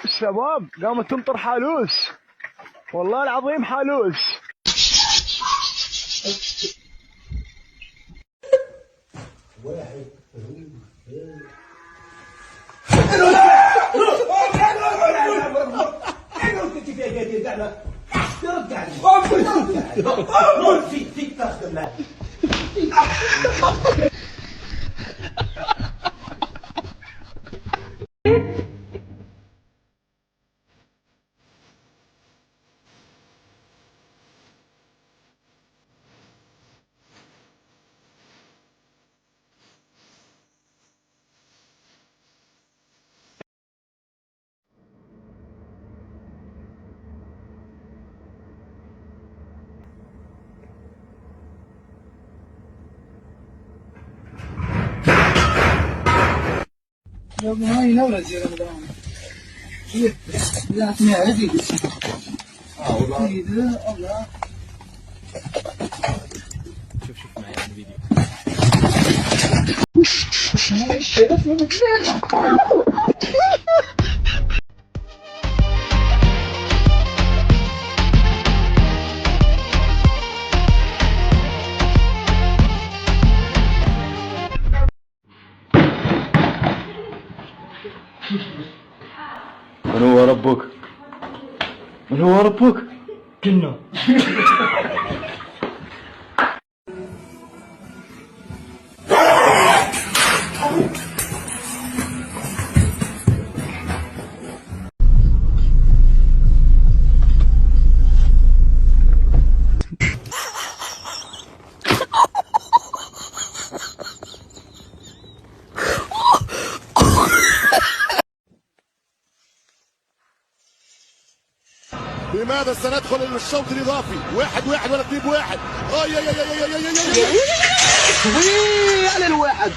الشباب قامت تمطر حالوس، والله العظيم حالوس. هاي نولة زي رمضان. لا تسمع عادي. والله. الله. شوف معي الفيديو. من هو ربك؟ من هو ربك؟ كنا لماذا سندخل الشوط الاضافي 1-1 ولا 2-1؟ على الواحد.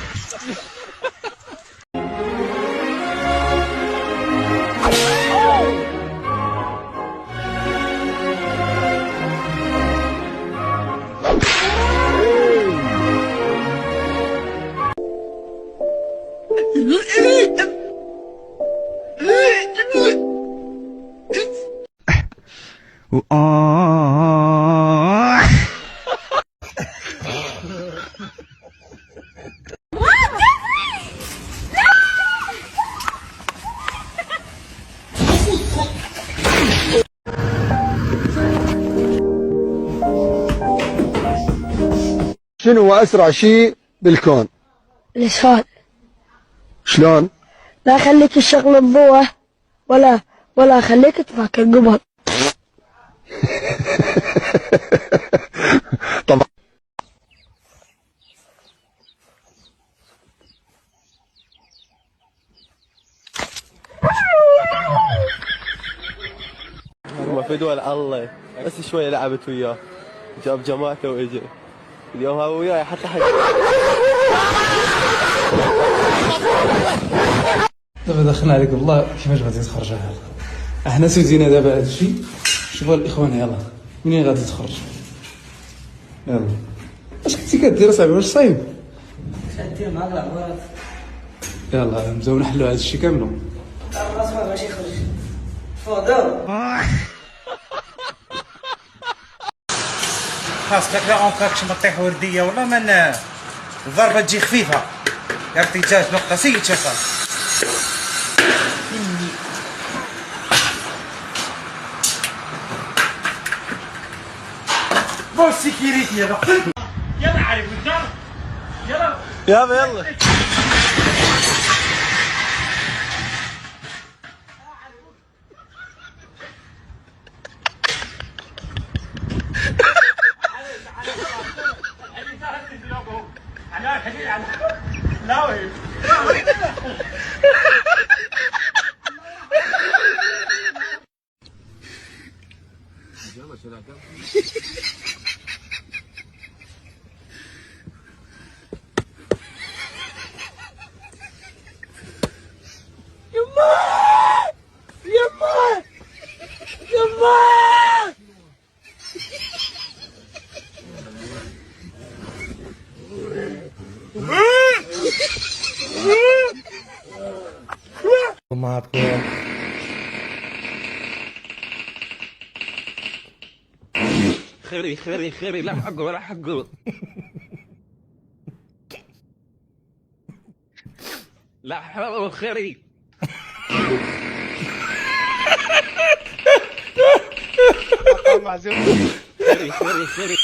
شنو هو أسرع شيء بالكون؟ الإسهال. شلون؟ لا أخليك الشغل الضوء ولا أخليك تفكر قبل. طبعا. والله فدوى الله بس شوية لعبت وياه جاب جماعته واجى اليوم هو وياي حتى حق. دابا دخلنا عليك والله كيفاش غادي تخرج هذا. احنا سوزينا دابا هذا الشيء. شوفوا الاخوان يلا منين غادي تخرج؟ يلا اش كنتي كدير اصاحبي واش صايب؟ كندير مع العبارات. يلا نبداو نحلوا هذا الشيء كاملو. الراس ما بغاش يخرج. تفضل. خاصك لا اونكاكش ما تطيح ورديه ولا من الضربه تجي خفيفه. ارتجاج نقطه سيد شغال. بول سيكيوريتي يلا يلا علي قدام يلا يلا يما خيري لا حقه ولا حقه. لا حقه خيري. خيري.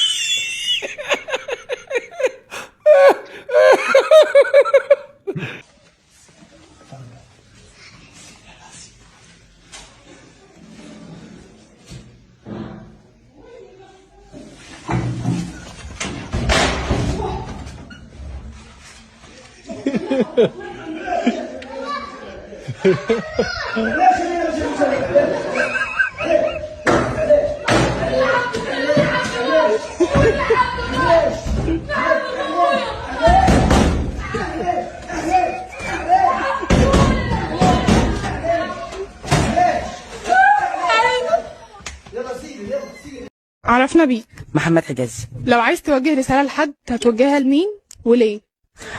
عرفنا بيك. محمد حجازي. لو عايز توجه رسالة لحد هتوجهها لمين وليه؟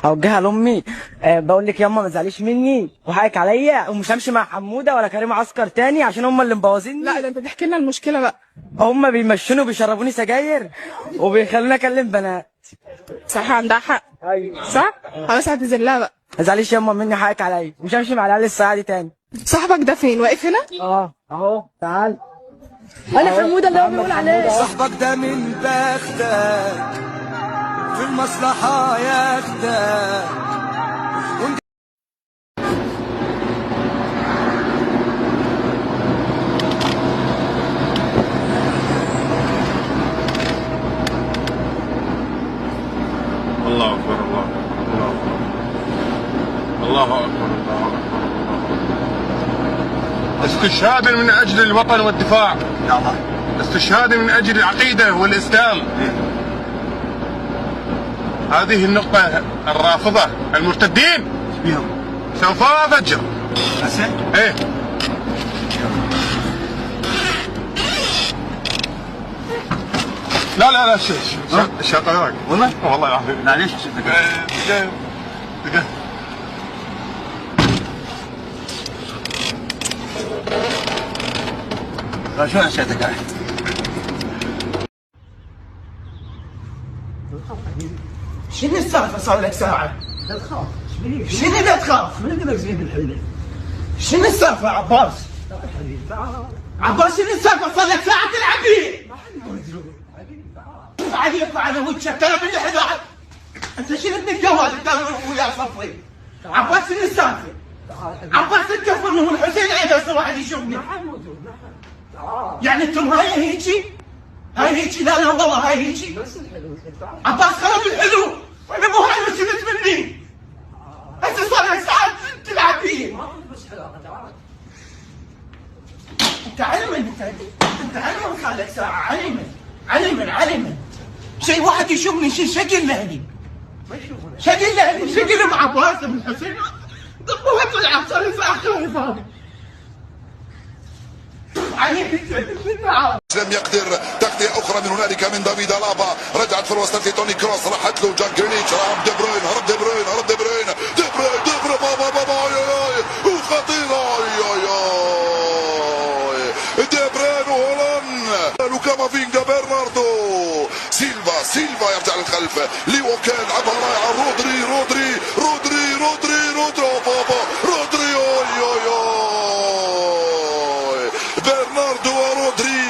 اوجهها لامي. بقول لك ياما ما تزعليش مني وحقك عليا ومش همشي مع حموده ولا كريم عسكر تاني عشان هم اللي مبوظيني. لا ده انت تحكي لنا المشكلة بقى. هم بيمشوني وبيشربوني سجاير وبيخلوني اكلم بنات. صح عندها حق. ايوه صح؟ خلاص اعتذر لها بقى. ما تزعليش ياما مني حقك عليا مش همشي مع العيال الساعه دي تاني. صاحبك ده فين؟ واقف هنا؟ اهو تعال. انا حموده اللي هو بيقول عليه. صاحبك ده من بختك في المصلحه ياخدك. الله أكبر الله أكبر استشهادا من أجل الوطن والدفاع. استشهادا من أجل العقيدة والإسلام. هذه النقطة الرافضة المرتدين سوف أفجر. إيه لا شاطرك والله العظيم. معليش دقيقة. شو نسيتك قاعد؟ شنو السالفة صار لك ساعة؟ لا تخاف. شنو لا تخاف؟ من قدرك زين الحين؟ شنو السالفة عباس؟ عباس شنو السالفة صار لك ساعة تلعب فيه؟ بعد يطلع على وجهك ترى من الحذاء. انت شنو ابن الجواد انت ويا صفي؟ عباس شنو السالفة؟ عباس الكفر من الحسين عيد اصلا واحد يشوفني. يعني انتم هاي هيجي؟ هاي هيجي؟ لا والله هاي هيجي. عباس خرب الحلو وانا مو هاي وسمت مني. هسه صار لك ساعة تلعب فيه. انت علما صار لك ساعة علما شيء واحد يشوفني شكل لهني شكل مع عباس بن حسين ضبط العب صار لي ساعة خايف. لم يقدر تغطية أخرى من هنالك من دافيد ألابا. رجعت في الوسط لتوني كروس راحت له جان جرينيتش هرب دي بروين بابا وخطيرة دي بروين وهولن وكامافينجا برناردو سيلفا يرجع للخلف. ليو كان لعبها رائعة. رودري بابا رودري برناردو ورودري.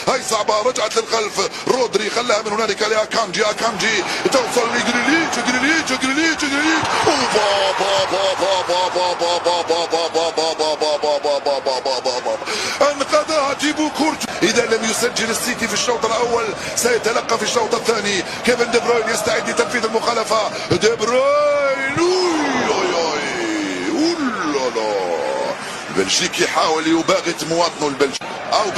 هاي صعبة رجعت للخلف. رودري خلاها من هنالك لأكانجي توصل لجريليتش انقذها تيبو كورت. إذا لم يسجل السيتي في الشوط الأول سيتلقى في الشوط الثاني. كيفن دي بروين يستعد لتنفيذ المخالفة. دي بروين البلجيكي يحاول يباغت مواطنه البلجيكي أو